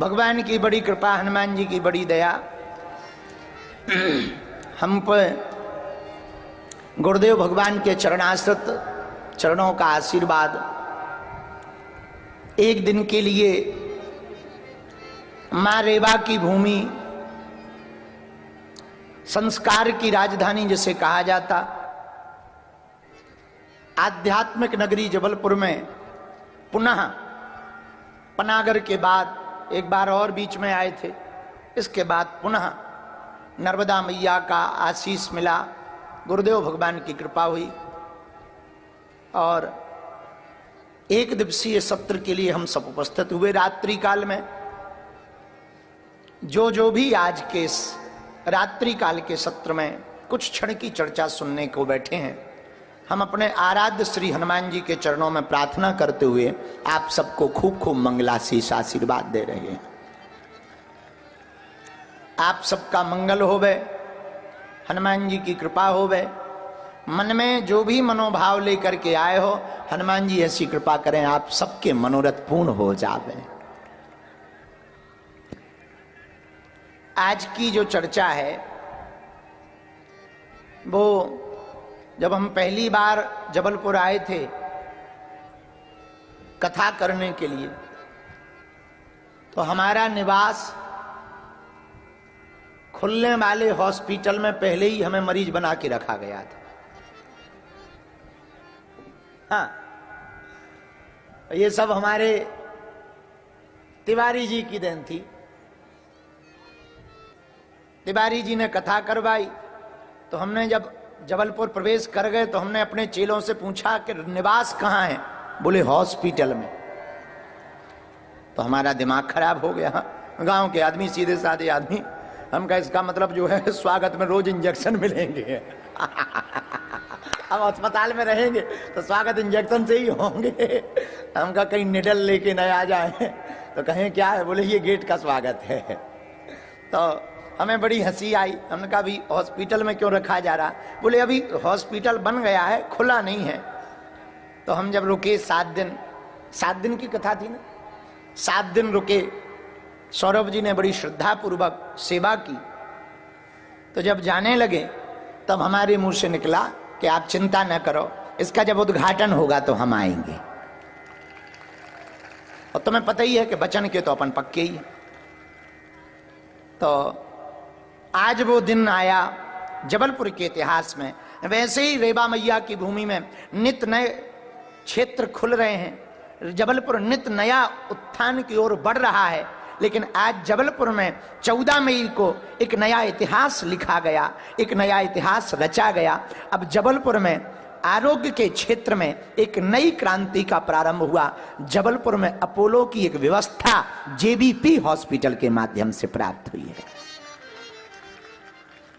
भगवान की बड़ी कृपा, हनुमान जी की बड़ी दया, हम पर गुरुदेव भगवान के चरणाश्रित चरणों का आशीर्वाद एक दिन के लिए मां रेवा की भूमि, संस्कार की राजधानी जिसे कहा जाता, आध्यात्मिक नगरी जबलपुर में पुनः पनागर के बाद एक बार और बीच में आए थे, इसके बाद पुनः नर्मदा मैया का आशीष मिला, गुरुदेव भगवान की कृपा हुई और एक दिवसीय सत्र के लिए हम सब उपस्थित हुए। रात्रि काल में जो भी आज के इस रात्रि काल के सत्र में कुछ क्षण की चर्चा सुनने को बैठे हैं, हम अपने आराध्य श्री हनुमान जी के चरणों में प्रार्थना करते हुए आप सबको खूब खूब मंगलाशीष आशीर्वाद दे रहे हैं। आप सबका मंगल होवे, हनुमान जी की कृपा होवे, मन में जो भी मनोभाव लेकर के आए हो, हनुमान जी ऐसी कृपा करें आप सबके मनोरथ पूर्ण हो जावे। आज की जो चर्चा है वो जब हम पहली बार जबलपुर आए थे कथा करने के लिए, तो हमारा निवास खुलने वाले हॉस्पिटल में पहले ही हमें मरीज बना के रखा गया था। हाँ, ये सब हमारे तिवारी जी की देन थी। तिवारी जी ने कथा करवाई, तो हमने जब जबलपुर प्रवेश कर गए तो हमने अपने चेलों से पूछा कि निवास कहाँ है, बोले हॉस्पिटल में। तो हमारा दिमाग खराब हो गया। गांव के आदमी, सीधे साधे आदमी, हम कहा इसका मतलब जो है स्वागत में रोज इंजेक्शन मिलेंगे। अब अस्पताल में रहेंगे तो स्वागत इंजेक्शन से ही होंगे। हम कहा कहीं निडल लेके न आ जाए तो कहें क्या है, बोले ये गेट का स्वागत है। तो हमें बड़ी हंसी आई। हमने कहा अभी हॉस्पिटल में क्यों रखा जा रहा, बोले अभी हॉस्पिटल बन गया है, खुला नहीं है। तो हम जब रुके 7 दिन की कथा थी ना, 7 दिन रुके। सौरभ जी ने बड़ी श्रद्धा पूर्वक सेवा की। तो जब जाने लगे तब हमारे मुंह से निकला कि आप चिंता न करो, इसका जब उद्घाटन होगा तो हम आएंगे। और तुम्हें पता ही है कि बचन के तो अपन पक्के ही। तो आज वो दिन आया जबलपुर के इतिहास में। वैसे ही रेवा मैया की भूमि में नित नए क्षेत्र खुल रहे हैं, जबलपुर नित नया उत्थान की ओर बढ़ रहा है। लेकिन आज जबलपुर में 14 मई को एक नया इतिहास लिखा गया, एक नया इतिहास रचा गया। अब जबलपुर में आरोग्य के क्षेत्र में एक नई क्रांति का प्रारंभ हुआ। जबलपुर में अपोलो की एक व्यवस्था जेबीपी हॉस्पिटल के माध्यम से प्राप्त हुई है,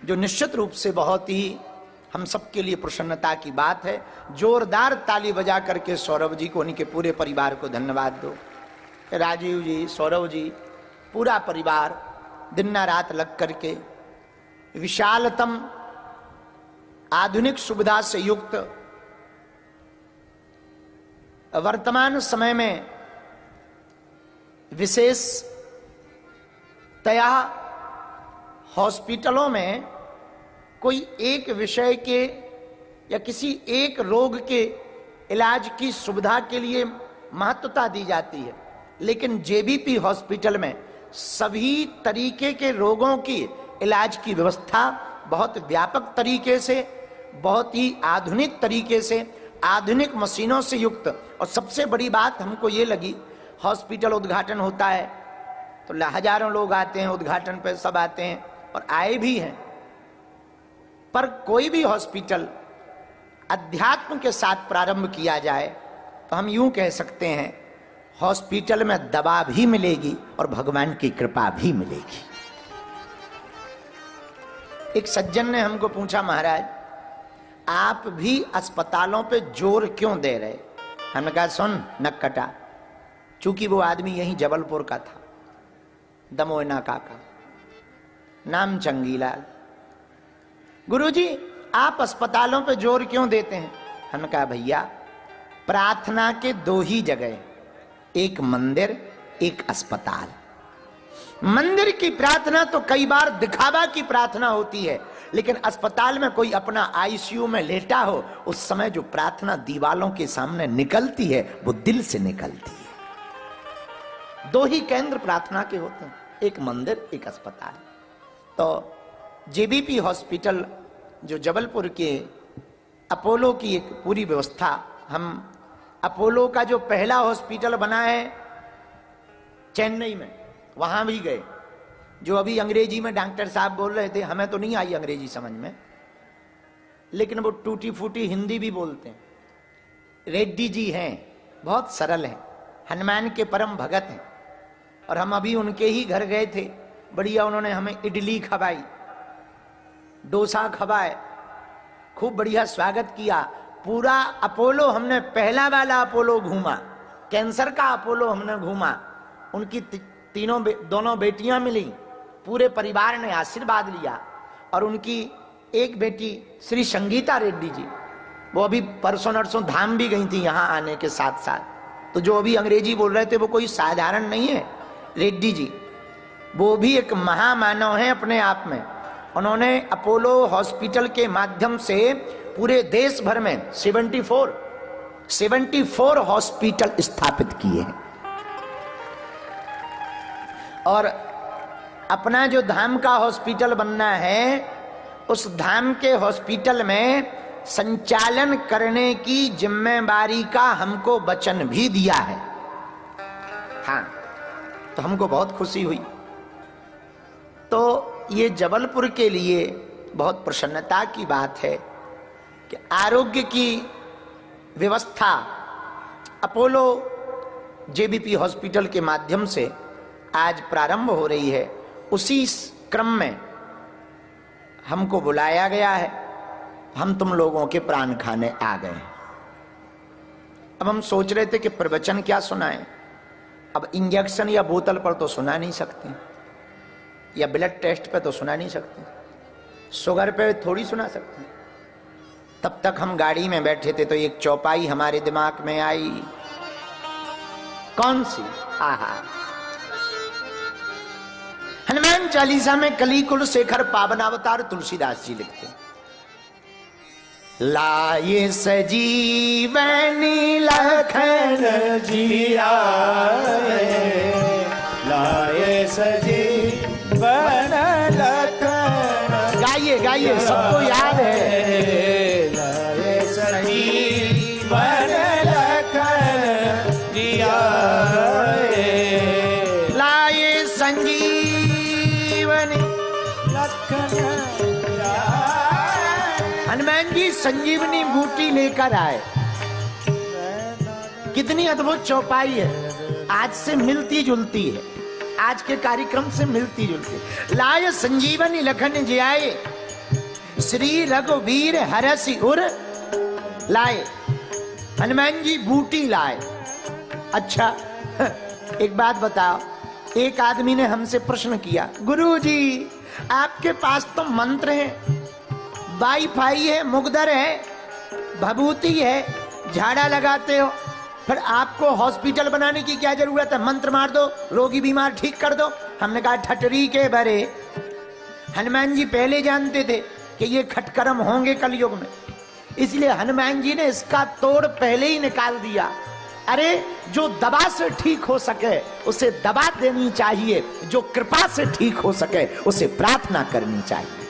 जो निश्चित रूप से बहुत ही हम सबके लिए प्रसन्नता की बात है। जोरदार ताली बजा करके सौरभ जी को, उन्हीं के पूरे परिवार को धन्यवाद दो। राजीव जी, सौरभ जी, पूरा परिवार दिन रात लग करके विशालतम आधुनिक सुविधा से युक्त वर्तमान समय में विशेषतया हॉस्पिटलों में कोई एक विषय के या किसी एक रोग के इलाज की सुविधा के लिए महत्वता दी जाती है, लेकिन जेबीपी हॉस्पिटल में सभी तरीके के रोगों की इलाज की व्यवस्था बहुत व्यापक तरीके से, बहुत ही आधुनिक तरीके से, आधुनिक मशीनों से युक्त। और सबसे बड़ी बात हमको ये लगी, हॉस्पिटल उद्घाटन होता है तो हजारों लोग आते हैं उद्घाटन पे, सब आते हैं और आए भी हैं, पर कोई भी हॉस्पिटल अध्यात्म के साथ प्रारंभ किया जाए तो हम यूं कह सकते हैं हॉस्पिटल में दवा भी मिलेगी और भगवान की कृपा भी मिलेगी। एक सज्जन ने हमको पूछा, महाराज आप भी अस्पतालों पे जोर क्यों दे रहे? हमने कहा सुन नक्कटा, चूंकि वो आदमी यहीं जबलपुर का था, दमोह नाका का, नाम चंगीलाल। गुरुजी आप अस्पतालों पे जोर क्यों देते हैं? हमने कहा भैया प्रार्थना के 2 ही जगह, एक मंदिर एक अस्पताल। मंदिर की प्रार्थना तो कई बार दिखावा की प्रार्थना होती है, लेकिन अस्पताल में कोई अपना आईसीयू में लेटा हो, उस समय जो प्रार्थना दीवालों के सामने निकलती है वो दिल से निकलती है। दो ही केंद्र प्रार्थना के होते हैं, एक मंदिर, एक अस्पताल। तो जेबीपी हॉस्पिटल जो जबलपुर के अपोलो की एक पूरी व्यवस्था, हम अपोलो का जो पहला हॉस्पिटल बना है चेन्नई में, वहां भी गए। जो अभी अंग्रेजी में डॉक्टर साहब बोल रहे थे, हमें तो नहीं आई अंग्रेजी समझ में, लेकिन वो टूटी फूटी हिंदी भी बोलते हैं। रेड्डी जी हैं, बहुत सरल हैं, हनुमान के परम भगत हैं, और हम अभी उनके ही घर गए थे। बढ़िया उन्होंने हमें इडली खवाई, डोसा खवाए, खूब बढ़िया स्वागत किया। पूरा अपोलो हमने, पहला वाला अपोलो घूमा, कैंसर का अपोलो हमने घूमा। उनकी दोनों बेटियां मिली, पूरे परिवार ने आशीर्वाद लिया। और उनकी एक बेटी श्री संगीता रेड्डी जी, वो अभी परसों नरसों धाम भी गई थी यहां आने के साथ साथ। तो जो अभी अंग्रेजी बोल रहे थे वो कोई साधारण नहीं है। रेड्डी जी वो भी एक महामानव है अपने आप में। उन्होंने अपोलो हॉस्पिटल के माध्यम से पूरे देश भर में 74 हॉस्पिटल स्थापित किए हैं। और अपना जो धाम का हॉस्पिटल बनना है, उस धाम के हॉस्पिटल में संचालन करने की जिम्मेदारी का हमको वचन भी दिया है। हाँ, तो हमको बहुत खुशी हुई। तो ये जबलपुर के लिए बहुत प्रसन्नता की बात है कि आरोग्य की व्यवस्था अपोलो जेबीपी हॉस्पिटल के माध्यम से आज प्रारंभ हो रही है। उसी क्रम में हमको बुलाया गया है, हम तुम लोगों के प्राण खाने आ गए। अब हम सोच रहे थे कि प्रवचन क्या सुनाएं। अब इंजेक्शन या बोतल पर तो सुना नहीं सकते, या ब्लड टेस्ट पे तो सुना नहीं सकते, शुगर पे थोड़ी सुना सकते। तब तक हम गाड़ी में बैठे थे तो एक चौपाई हमारे दिमाग में आई। कौन सी? आहा, हनुमान चालीसा में कली कुल शेखर पावनावतार तुलसीदास जी लिखते हैं, लाए सजीवनी लखन जिया, लाए सजीवन लखन। गाइए गाइए, सबको याद है। लाए सजीवन लखन जिया, लाए संजीवनी लखन जिया। हनुमान जी संजीवनी बूटी लेकर आए। कितनी अद्भुत चौपाई है, आज से मिलती जुलती है, आज के कार्यक्रम से मिलती जुलती। लाय संजीवनी लखन जियाए, श्री रघुवीर हरसि उर लाए। हनुमान जी बूटी लाए। अच्छा, एक बात बताओ, एक आदमी ने हमसे प्रश्न किया, गुरुजी आपके पास तो मंत्र है, वाईफाई है, मुगदर है, भभूति है, झाड़ा लगाते हो, फिर आपको हॉस्पिटल बनाने की क्या जरूरत है? मंत्र मार दो, रोगी बीमार ठीक कर दो। हमने कहा ठटरी के भरे। हनुमान जी पहले जानते थे कि ये खटकर्म होंगे कलयुग में, इसलिए हनुमान जी ने इसका तोड़ पहले ही निकाल दिया। अरे जो दवा से ठीक हो सके उसे दवा देनी चाहिए, जो कृपा से ठीक हो सके उसे प्रार्थना करनी चाहिए।